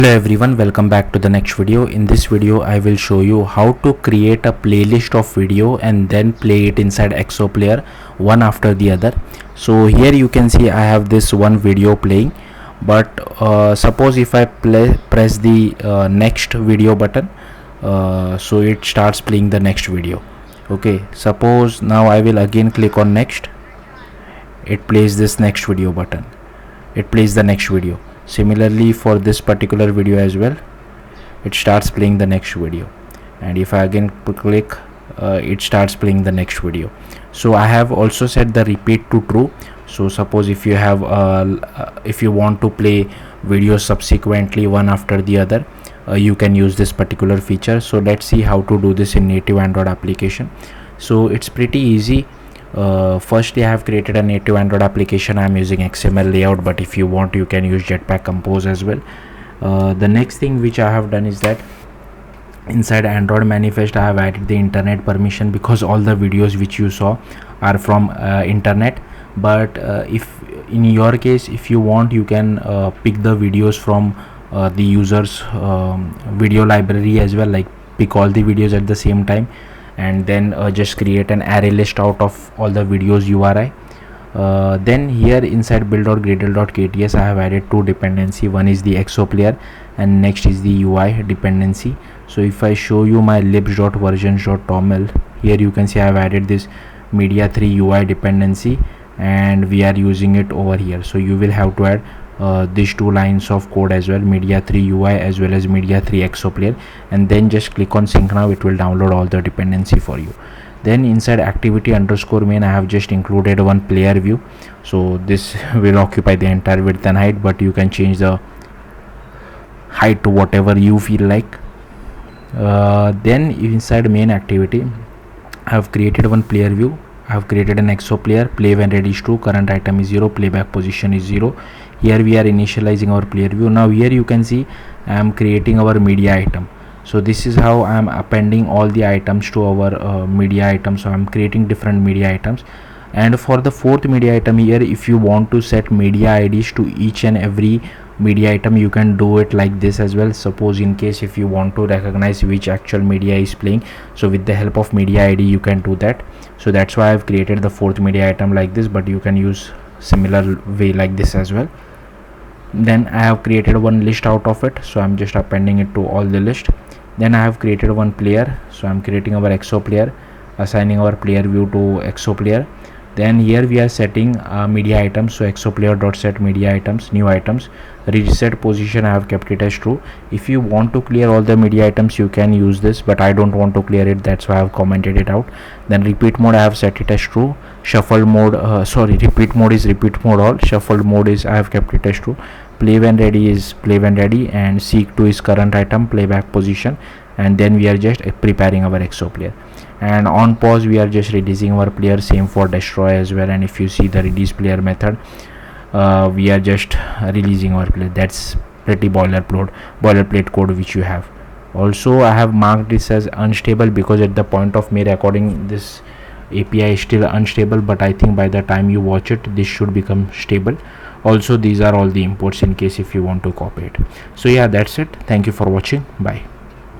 Hello everyone, welcome back to the next video. In this video I will show you how to create a playlist of video and then play it inside ExoPlayer one after the other. So here you can see I have this one video playing, but suppose if I press the next video button, so it starts playing the next video. Okay, suppose now I will again click on next. It plays this next video button. It plays the next video. Similarly for this particular video as well, it starts playing the next video, and if I again click, it starts playing the next video. So I have also set the repeat to true. So suppose if you have if you want to play videos subsequently one after the other, you can use this particular feature. So let's see how to do this in native Android application. So it's pretty easy. Firstly, I have created a native Android application. I am using XML layout, but if you want, you can use Jetpack Compose as well. The next thing which I have done is that inside Android manifest I have added the internet permission, because all the videos which you saw are from internet. But if in your case, if you want, you can pick the videos from the user's video library as well, like pick all the videos at the same time, and then just create an array list out of all the videos URI. Then here inside build.gradle.kts I have added two dependency. One is the ExoPlayer and next is the UI dependency. So if I show you my libs.versions.toml, here you can see I have added this media 3 UI dependency, and we are using it over here. So you will have to add these two lines of code as well, media 3 UI as well as media 3 ExoPlayer, and then just click on sync now. It will download all the dependency for you. Then inside activity underscore main I have just included one player view. So this will occupy the entire width and height, but you can change the height to whatever you feel like. Then inside main activity I have created one player view. I have created an ExoPlayer. Play when ready is true, current item is 0, playback position is 0. Here we are initializing our player view. Now here you can see I am creating our media item. So this is how I am appending all the items to our media item. So I am creating different media items, and for the fourth media item here, if you want to set media IDs to each and every media item, you can do it like this as well. Suppose in case if you want to recognize which actual media is playing, so with the help of media ID you can do that. So that's why I have created the fourth media item like this, but you can use similar way like this as well. Then I have created one list out of it, so I'm just appending it to all the list. Then I have created one player, so I'm creating our ExoPlayer, assigning our player view to ExoPlayer. Then here we are setting media items. So ExoPlayer.set media items, new items, reset position I have kept it as true. If you want to clear all the media items, you can use this, but I don't want to clear it, that's why I have commented it out. Then repeat mode I have set it as true. Shuffle mode, repeat mode is repeat mode all. Shuffled mode is I have kept it as true. Play when ready is play when ready, and seek to is current item, playback position, and then we are just preparing our ExoPlayer. And on pause we are just releasing our player, same for destroy as well. And if you see the release player method, we are just releasing our player. That's pretty boilerplate code which you have. Also I have marked this as unstable, because at the point of me recording this API is still unstable, but I think by the time you watch it this should become stable. Also these are all the imports in case if you want to copy it. So yeah, that's it. Thank you for watching. Bye.